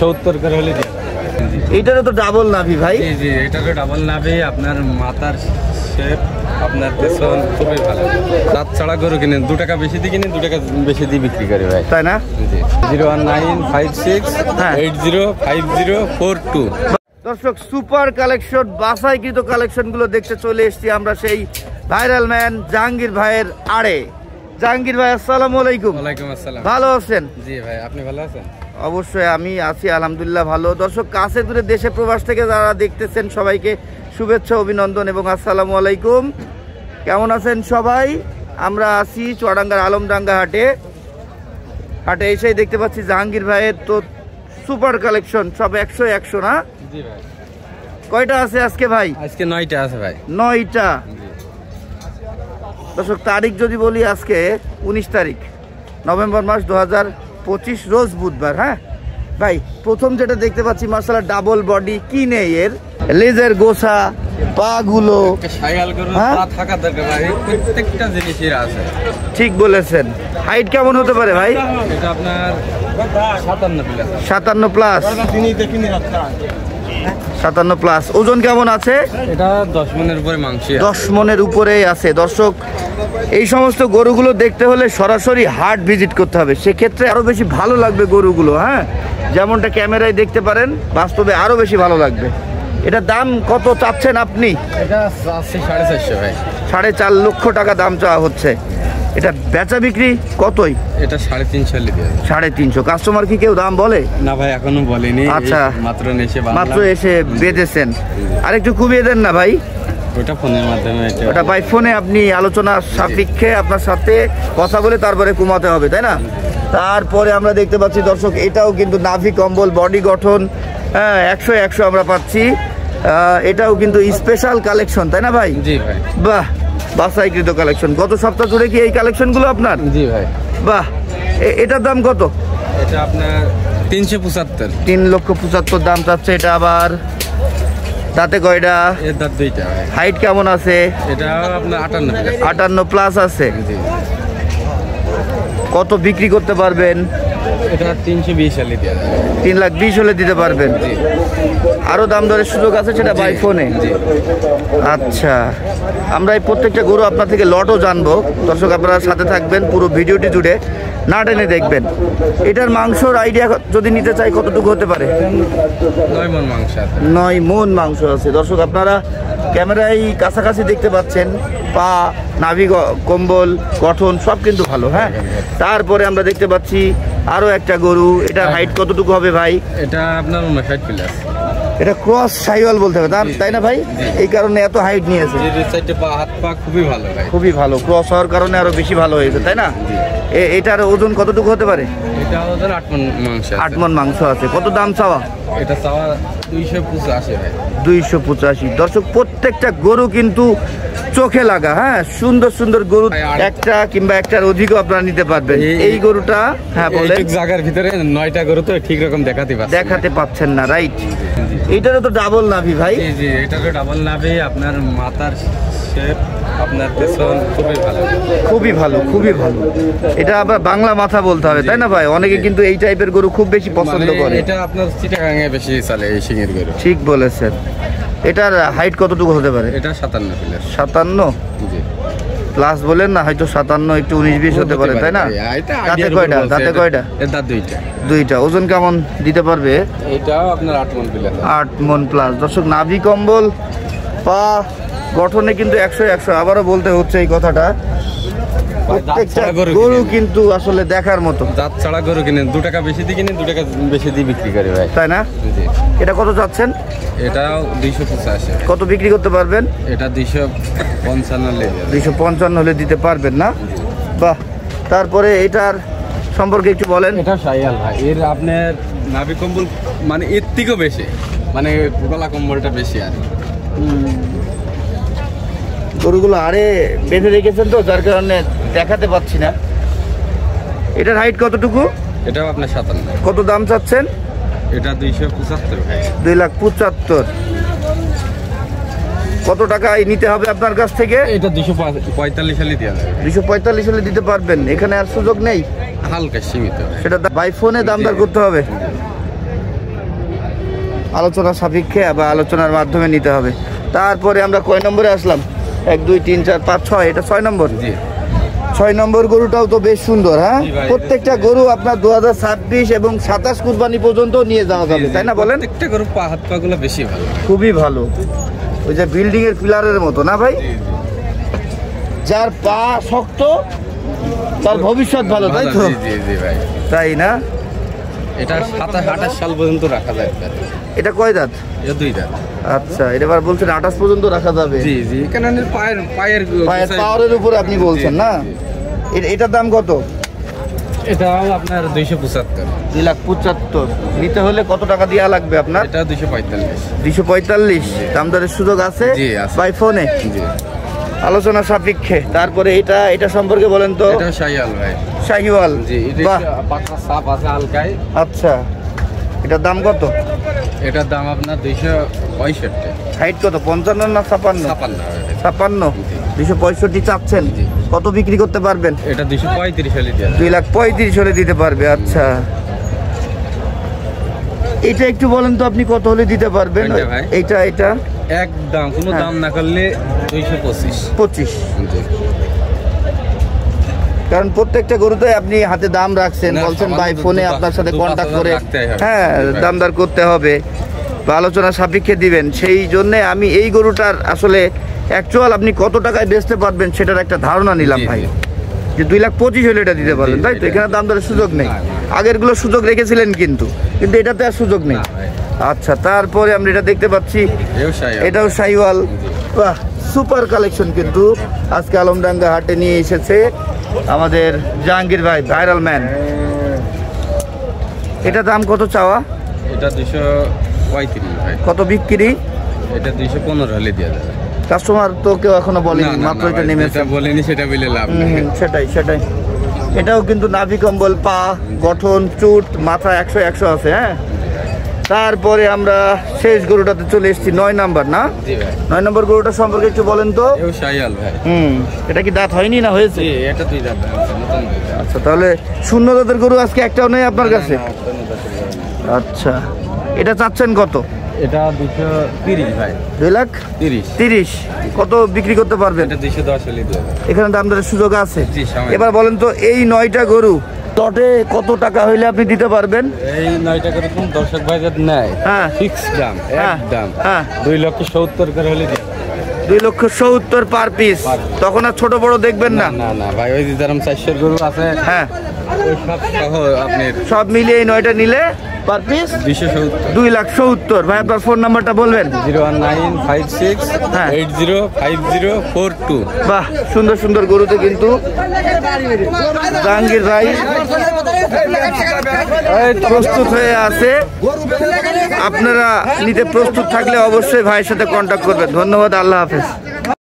70 করে হলে এইটারও তো ডাবল নাভি ভাই। জি জি, এটারও ডাবল নাভি। আপনার মাথার শেপ, আপনার পেছন খুবই ভালো। দাঁত ছাড়া গরু কিনেন 2 টাকা বেশি দিয়ে কিনেন, 2 টাকা বেশি দিয়ে বিক্রি করে ভাই, তাই না? জি। 01956805042। দর্শক, সুপার কালেকশন, বাছাইকৃত কালেকশন গুলো দেখতে চলে এসেছি আমরা সেই ভাইরাল ম্যান জাহাঙ্গীর ভাইয়ের আড়ে। জাহাঙ্গীর ভাই, আসসালামু আলাইকুম। ওয়ালাইকুম আসসালাম। ভালো আছেন? জি ভাই, আপনি ভালো আছেন? অবশ্যই আমি আছি, আলহামদুলিল্লাহ ভালো। দর্শক, কাছে দূরে দেশে প্রবাস থেকে যারা দেখতেছেন সবাইকে শুভেচ্ছা, অভিনন্দন এবং আসসালামু আলাইকুম। কেমন আছেন সবাই? আমরা আছি চুয়াডাঙ্গার আলমডাঙ্গা হাটে এসেই দেখতে পাচ্ছি জাহাঙ্গীর ভাইয়ের তো সুপার কালেকশন, সব 100 না? জি ভাই। কয়টা আছে আজকে ভাই? আজকে 9টা আছে ভাই। 9টা। দর্শক, তারিখ যদি বলি, আজকে 19 তারিখ নভেম্বর মাস 2025, রোজ বুধবার। হ্যাঁ ভাই, প্রথম যেটা দেখতে পাচ্ছি মাশাআল্লাহ ডাবল বডি, কি নেই এর? লেজের গোছা, পা গুলো শাইয়াল গরু পা থাকা দরকার ভাই, প্রত্যেকটা জিনিসের আছে। ঠিক বলেছেন। হাইট কেমন হতে পারে ভাই? এটা আপনার 57 প্লাস। 57 প্লাস। 57 প্লাস। ওজন কেমন আছে? এটা 10 মনের উপরে মাংস। 10 মনের উপরেই আছে। দর্শক, এই সমস্ত গরুগুলো দেখতে হলে সরাসরি হাট ভিজিট করতে হবে, সেক্ষেত্রে আরো বেশি ভালো লাগবে গরুগুলো। হ্যাঁ, যেমনটা ক্যামেরায় দেখতে পারেন, বাস্তবে আরো বেশি ভালো লাগবে। এটা দাম কত চাচ্ছেন আপনি? এটা আছে 450 ভাই। 4.5 লক্ষ টাকা দাম চাওয়া হচ্ছে। এটা বেচা বিক্রি কতই? এটা 350 দিয়ে। 350। কাস্টমার কি কেউ দাম বলে? না ভাই, এখনো বলেনি। আচ্ছা, মাত্র এসে বেঁধেছেন। আর একটু কমিয়ে দেন না ভাই। ওটা ফোনের মাধ্যমে, ওটা বাই ফোনে আপনি আলোচনা সাপেক্ষে আপনার সাথে কথা বলে তারপরে কমাতে হবে, তাই না? তারপরে আমরা দেখতে পাচ্ছি দর্শক, এটাও কিন্তু নাভি কম্বল, বডি গঠন, হ্যাঁ 100 আমরা পাচ্ছি। এটাও কিন্তু স্পেশাল কালেকশন, তাই না ভাই? জি ভাই। বাহ, বাছাইকৃত কালেকশন। গত সপ্তাহ জুড়ে কি এই কালেকশনগুলো আপনার? জি ভাই। বাহ, এটার দাম কত? এটা আপনার 375। 3,75,000 দাম চাচ্ছে। এটা আবার দাঁতে কয়টা? এর দাঁত 2টা ভাই। হাইট কেমন আছে? এটা আপনার 58 প্লাস। 58 প্লাস আছে। জি। কত বিক্রি করতে পারবেন? এটা 320 সালে দিয়ে। 3,20,000 হলে দিতে পারবেন। জি। আরো দাম দরের সুযোগ আছে, সেটা বাই ফোনে? জি। আচ্ছা, আমরা এই প্রত্যেকটা গরু আপনার থেকে লটও জানবো। দর্শক, আপনারা সাথে থাকবেন, পুরো ভিডিওটি জুড়ে না টেনে দেখবেন। এটার মাংসর আইডিয়া যদি নিতে চাই, কতটুকু হতে পারে? 9 মণ মাংস আছে। 9 মণ মাংস আছে। দর্শক, আপনারা ক্যামেরায় কাছাকাছি দেখতে পাচ্ছেন, পা, নাভি কম্বল, গঠন সব কিন্তু ভালো। হ্যাঁ, তারপরে আমরা দেখতে পাচ্ছি আরো একটা গরু। এটার হাইট কতটুকু হবে ভাই? এটা আপনার 59 প্লাস। এটা ক্রস শাইওয়াল বলতে হবে, তাই না ভাই? এই কারণে এত হাইট নিয়েছে। এই সাইডে পা, হাত পা খুবই ভালো ভাই। খুবই ভালো, ক্রস হওয়ার কারণে আরো বেশি ভালো হয়েছে, তাই না? এটার ওজন কতটুকু হতে পারে? এটা ওজন 8 মণ মাংস। 8 মণ মাংস আছে। কত দাম চাওয়া? এটা চাওয়া 285 ভাই। 285। দর্শক, প্রত্যেকটা গরু কিন্তু চোখে লাগা। হ্যাঁ, সুন্দর সুন্দর গরু, একটা কিংবা একটার অধিকও আপনারা নিতে পারবেন। এই গরুটা, হ্যাঁ বলেন। এই জায়গার ভিতরে 9টা গরু তো ঠিক রকম দেখাতে পাচ্ছেন না, রাইট? এইটারও তো ডাবল নাভি ভাই। জি জি, এটারও ডাবল নাভি। আপনার মাথার শেপ, আপনার পেছন খুবই ভালো। খুবই ভালো, খুবই ভালো। এটা আবার বাংলা মাথা বলতে হবে, তাই না ভাই? অনেকে কিন্তু এই টাইপের গরু খুব বেশি পছন্দ করে। এটা আপনার চিটাগাঙে বেশি চলে এই সিংহের গরু। ঠিক বলেছেন। এটার হাইট কতটুকু হতে পারে? এটা 57 প্লাস। 57? জি। প্লাস বলেন না, হয়তো 57, একটু 19-20 হতে পারে, তাই না? দাঁতে কয়টা? এর দাঁত 2টা। 2টা। ওজন কেমন দিতে পারবে? এটাও আপনার 8 মণ প্লাস। 8 মণ প্লাস। দর্শক, নাভি কম্বল, পা গঠনে কিন্তু 100। আবারও বলতে হচ্ছে এই কথাটা, প্রত্যেকটা গরু কিন্তু আসলে দেখার মতো। দাঁত ছাড়া গরু কিনেন 2 টাকা বেশি দিয়ে কিনেন, 2 টাকা বেশি দিয়ে বিক্রি করে ভাই, তাই না? জি। এটা কত চাচ্ছেন? এটাও 285। কত বিক্রি করতে পারবেন? এটা 255 255 হলে দিতে পারবেন না? বাহ। তারপরে এটার সম্পর্কে একটু বলেন। এটা শাইয়াল ভাই। এর আপনার নাভি কম্বল মানে এর থেকেও বেশি, মানে গলা কম্বলটা বেশি। আর গরুগুলো আরে বেঁধে রেখেছেন তো, যার কারণে দেখাতে পাচ্ছি না। এটার হাইট কতটুকু? এটাও আপনার 57। কত দাম চাচ্ছেন? এটা 275 ভাই। 2,75,000। কত টাকায় নিতে হবে আপনার কাছ থেকে? এটা 245 সালে দেওয়া যাবে। 245 হলে দিতে পারবেন? এখানে আর সুযোগ নেই? হালকা সীমিত, সেটা বাই ফোনে দাম দর করতে হবে। আলোচনা সাপেক্ষে বা আলোচনার মাধ্যমে নিতে হবে। তারপরে আমরা কয় নম্বরে আসলাম? 1 2 3 4 5 6, এটা 6 নম্বর। জি 6 নম্বর গরুটাও তো বেশ সুন্দর। হ্যাঁ, জি ভাই। প্রত্যেকটা গরু আপনার 2026 এবং 27 কুরবানি পর্যন্ত নিয়ে যাওয়া যাবে, তাই না বলেন? একটা গরু পা হাত পা গুলো বেশি ভালো। খুবই ভালো, ওই যে বিল্ডিং এর পিলারের মতো না ভাই? যার পা শক্ত তার ভবিষ্যৎ ভালো, তাই তো? জি জি জি ভাই। তাই না? এটা 27-28 সাল পর্যন্ত রাখা যায়। এটা কয় দাঁত? এটা 2 দাঁত। আচ্ছা, এটা এবার বলছেন 28 পর্যন্ত রাখা যাবে। জি জি, কারণ এর পায়ের পায়ের পাওয়ারের উপরে আপনি বলছেন না? এটার দাম কত? এটাও আপনার 275। 2,75,000 নিতে হলে কত টাকা দেওয়া লাগবে আপনার? এটা 245। 245 দাম দরের সুযোগ আছে? জি, আছে। বাই ফোনে জি, আলোচনা সাপেক্ষে। তারপরে এটা সম্পর্কে বলেন তো। এটাও শাহিওয়াল ভাই। শাহিওয়াল, জি, এটা বাহ, পাকা সাপ আছে হালকায়। আচ্ছা, এটার দাম কত? এটার দাম আপনার 265। হাইট কত, 55 না 56? 56। 56। জি। 265 চাচ্ছেন, জি। কত বিক্রি করতে পারবেন? এটা 235 হলে দেওয়া যাবে। 2,35,000 হলে দিতে পারবে। আচ্ছা, এটা একটু বলেন তো আপনি কত হলে দিতে পারবেন? কোনটা ভাই? এটা একদম কোনো হ্যাঁ। দাম না করলে 225। 25। জি। কারণ প্রত্যেকটা গরুতে আপনি হাতে দাম রাখছেন, না, বলছেন সবার বাই তো ফোনে 2-5 আপনার সাথে কন্ট্যাক্ট করে রাখতেই হবে। হ্যাঁ জি, দামদার করতে হবে বা আলোচনা সাপেক্ষে দিবেন। সেই জন্য আমি এই গরুটার আসলে অ্যাকচুয়াল আপনি কত টাকায় বেচতে পারবেন সেটার একটা ধারণা নিলাম জি, ভাই। জি। যে 2,25,000 হলে এটা দিতে পারবেন, জি, তাই তো? এটা- এখানে দাম দরের সুযোগ নেই। না, আগের গুলো সুযোগ রেখেছিলেন কিন্তু এটাতে আর সুযোগ নেই। না ভাই। আচ্ছা, তারপরে আমরা এটা দেখতে পাচ্ছি, এও শাহিওয়াল। এটাও শাহিওয়াল। বাহ, সুপার কালেকশন কিন্তু আজকে আলমডাঙ্গা হাটে নিয়ে এসেছে আমাদের জাহাঙ্গীর ভাই, ভাইরাল ম্যান। এটা দাম কত চাওয়া, এটা 235 ভাই। কত বিক্রি? এটা 215 হলে দেওয়া যাবে। কাস্টমার তো কেউ এখনো বলেনি, না, না, মাত্র না এটা ভাই, নেমেছে। যেটা বলেনি সেটা বলে লাভ নেই। সেটাই। এটাও কিন্তু নাভি কম্বল, পা গঠন, চুট, মাথা 100 আছে। হ্যাঁ, তারপরে আমরা শেষ গরুটাতে চলে এসেছি, 9 নাম্বার না? জি ভাই। 9 নম্বর গরুটা সম্পর্কে একটু বলেন তো। এও শাহিওয়াল ভাই। এটা কি দাঁত হয়নি না হয়েছে? জি, এটা 2 দাঁত ভাই, নতুন 2 দাঁত। আচ্ছা, তাহলে শূন্য দাঁতের গরু আজকে একটাও নেই আপনার কাছে? না, না, কোনো দাঁতের গরু না। আচ্ছা, এটা চাচ্ছেন কত? এটা 230 ভাই। 2,30,000। 30। কত বিক্রি করতে পারবেন? এটা 210 হলে দেওয়া যাবে। এখানে দাম দরের সুযোগ আছে? জি, সামান্য। এবার বলেন তো, এই 9টা গরু তটে কত টাকা হইলে আপনি দিতে পারবেন? এই 9 টাকা রকম দর্শক ভাই যাতে নেয়, হ্যাঁ। ফিক্স দাম, হ্যাঁ, একদম হ্যাঁ। 2,70,000 করে হলে দেওয়া যাবে। 2,70,000 পার পিস। Per piece। তখন আর ছোট বড় দেখবেন না? না না ভাই, ওই যে যেরকম 400 গরু আছে, হ্যাঁ, ওই সব সহ আপনার সব মিলিয়ে এই 9টা নিলে পার পিস 270। 2,70,000। ভাই আপনার ফোন নাম্বারটা বলবেন? 01956 হ্যাঁ। 805042। বাহ, সুন্দর গরুতে কিন্তু জাহাঙ্গীর ভাই প্রস্তুত হয়ে আছে। আপনারা নিতে প্রস্তুত থাকলে অবশ্যই ভাইয়ের সাথে কন্ট্যাক্ট করবেন। ধন্যবাদ, আল্লাহ হাফেজ।